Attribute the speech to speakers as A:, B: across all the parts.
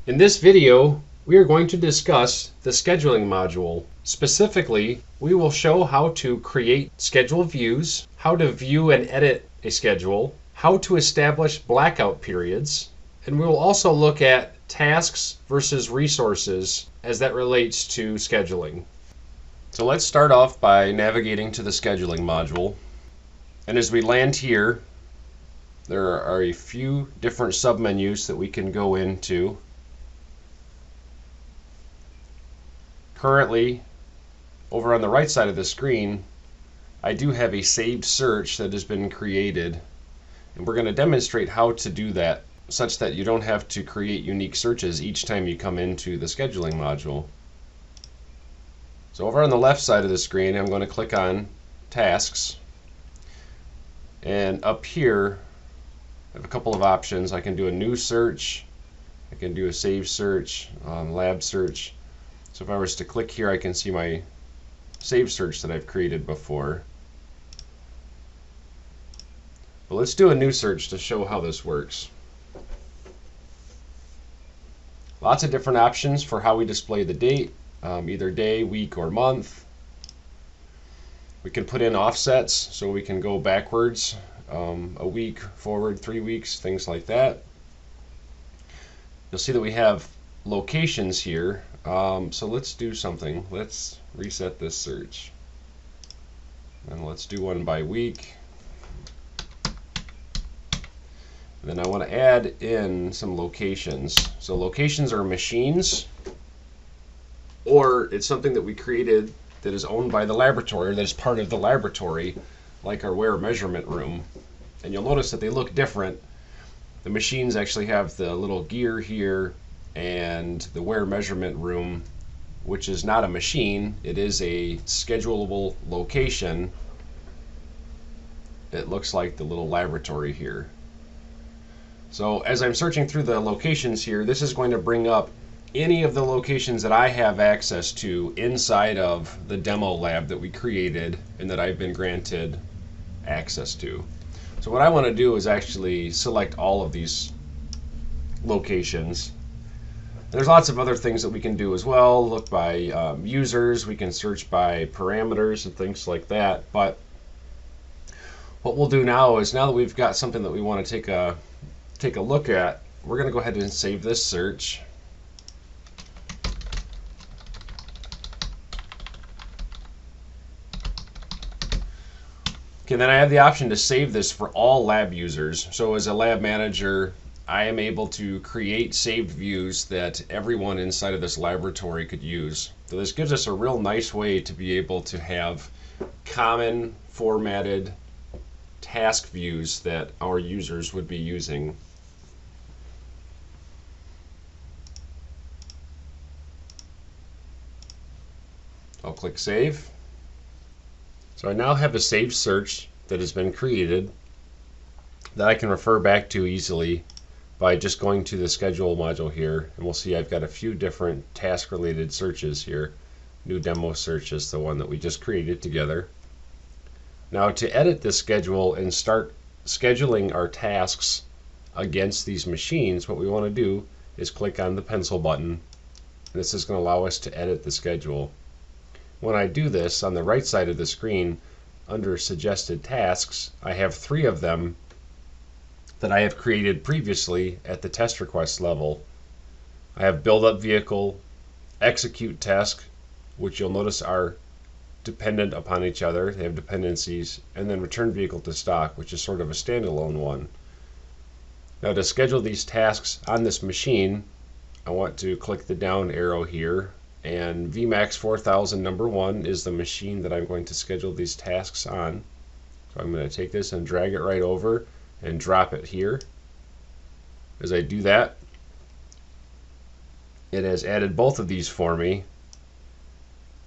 A: In this video, we are going to discuss the scheduling module. Specifically, we will show how to create schedule views, how to view and edit a schedule, how to establish blackout periods, and we will also look at tasks versus resources as that relates to scheduling. So let's start off by navigating to the scheduling module. And as we land here, there are a few different submenus that we can go into. Currently, over on the right side of the screen, I do have a saved search that has been created, and we're going to demonstrate how to do that such that you don't have to create unique searches each time you come into the scheduling module. So over on the left side of the screen, I'm going to click on Tasks, and up here I have a couple of options. I can do a new search, I can do a saved search, lab search. So if I was to click here, I can see my saved search that I've created before. But let's do a new search to show how this works. Lots of different options for how we display the date, either day, week, or month. We can put in offsets, so we can go backwards, a week, forward 3 weeks, things like that. You'll see that we have locations here. So let's do something. Let's reset this search. And let's do one by week. And then I want to add in some locations. So locations are machines, or it's something that we created that is owned by the laboratory, or that is part of the laboratory, like our wear measurement room. And you'll notice that they look different. The machines actually have the little gear here, and the wear measurement room, which is not a machine, it is a schedulable location. It looks like the little laboratory here. So as I'm searching through the locations here, this is going to bring up any of the locations that I have access to inside of the demo lab that we created and that I've been granted access to. So what I want to do is actually select all of these locations. There's lots of other things that we can do as well. Look by users, we can search by parameters and things like that. But what we'll do now is, now that we've got something that we want to take a look at, we're going to go ahead and save this search. Okay, then I have the option to save this for all lab users. So as a lab manager, I am able to create saved views that everyone inside of this laboratory could use. So this gives us a real nice way to be able to have common formatted task views that our users would be using. I'll click Save. So I now have a saved search that has been created that I can refer back to easily by just going to the schedule module here, and we'll see I've got a few different task related searches here. New demo search is the one that we just created together. Now to edit this schedule and start scheduling our tasks against these machines, what we want to do is click on the pencil button. This is going to allow us to edit the schedule. When I do this, on the right side of the screen, under suggested tasks, I have 3 of them that I have created previously at the test request level. I have build up vehicle, execute task, which you'll notice are dependent upon each other, they have dependencies, and then return vehicle to stock, which is sort of a standalone one. Now to schedule these tasks on this machine, I want to click the down arrow here, and VMAX 4000 number 1 is the machine that I'm going to schedule these tasks on. So I'm going to take this and drag it right over and drop it here. As I do that, it has added both of these for me.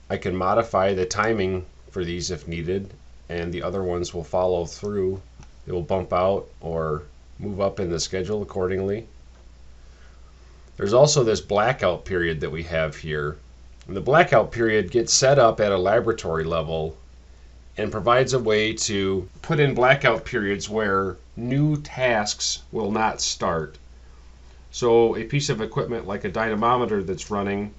A: I can modify the timing for these if needed, and the other ones will follow through. It will bump out or move up in the schedule accordingly. There's also this blackout period that we have here. And the blackout period gets set up at a laboratory level and provides a way to put in blackout periods where new tasks will not start. So a piece of equipment like a dynamometer that's running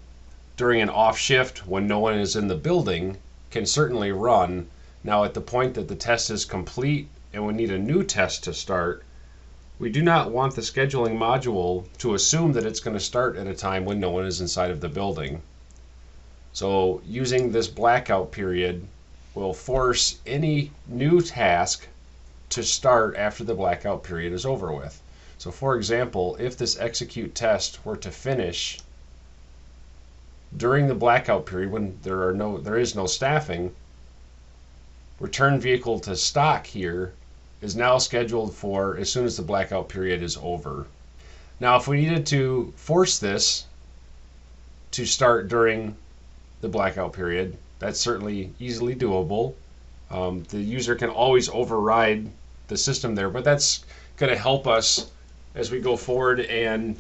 A: during an off shift when no one is in the building can certainly run. Now at the point that the test is complete and we need a new test to start, we do not want the scheduling module to assume that it's going to start at a time when no one is inside of the building. So using this blackout period will force any new task to start after the blackout period is over with. So for example, if this execute test were to finish during the blackout period when there is no staffing, return vehicle to stock here is now scheduled for as soon as the blackout period is over. Now if we needed to force this to start during the blackout period, that's certainly easily doable. The user can always override the system there, but that's going to help us as we go forward and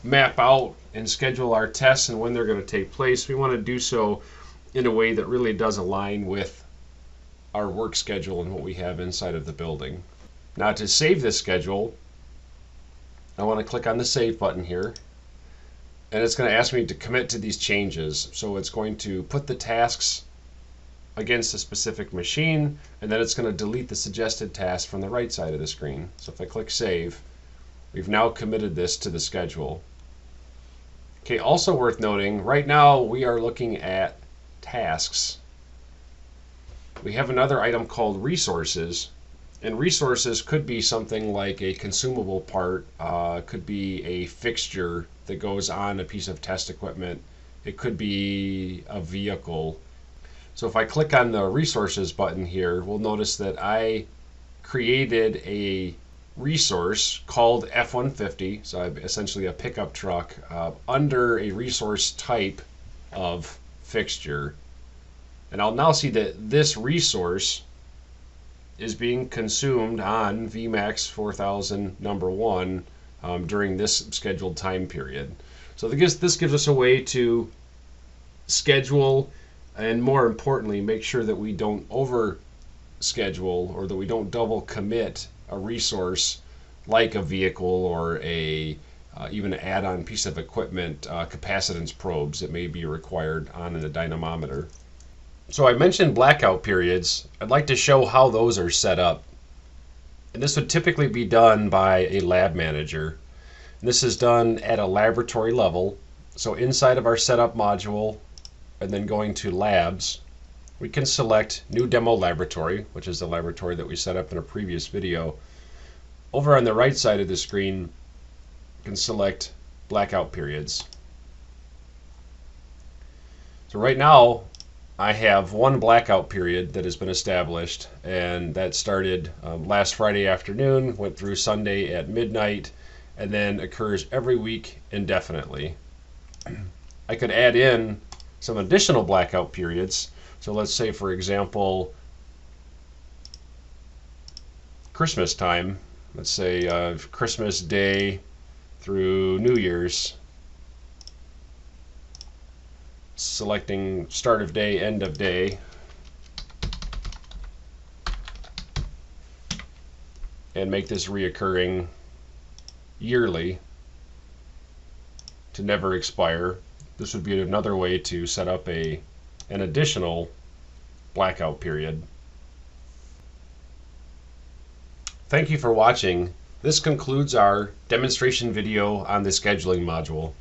A: map out and schedule our tests and when they're going to take place. We want to do so in a way that really does align with our work schedule and what we have inside of the building. Now to save this schedule, I want to click on the Save button here, and it's going to ask me to commit to these changes. So it's going to put the tasks against a specific machine, and then it's going to delete the suggested task from the right side of the screen. So if I click Save, we've now committed this to the schedule. Okay, also worth noting, right now we are looking at tasks. We have another item called resources, and resources could be something like a consumable part, could be a fixture that goes on a piece of test equipment, it could be a vehicle. So if I click on the resources button here, we'll notice that I created a resource called F-150, so essentially a pickup truck, under a resource type of fixture. And I'll now see that this resource is being consumed on VMAX 4000 number 1 during this scheduled time period. So this gives us a way to schedule and, more importantly, make sure that we don't over schedule or that we don't double commit a resource like a vehicle or even an add-on piece of equipment, capacitance probes that may be required on a dynamometer. So I mentioned blackout periods. I'd like to show how those are set up. And this would typically be done by a lab manager. And this is done at a laboratory level. So inside of our setup module, and then going to labs, we can select new demo laboratory, which is the laboratory that we set up in a previous video. Over on the right side of the screen, you can select blackout periods. So right now, I have one blackout period that has been established, and that started last Friday afternoon, went through Sunday at midnight, and then occurs every week indefinitely. I could add in some additional blackout periods. So let's say, for example, Christmas time. Let's say Christmas Day through New Year's. Selecting start of day, end of day. And make this reoccurring yearly to never expire. This would be another way to set up an additional blackout period. Thank you for watching. This concludes our demonstration video on the scheduling module.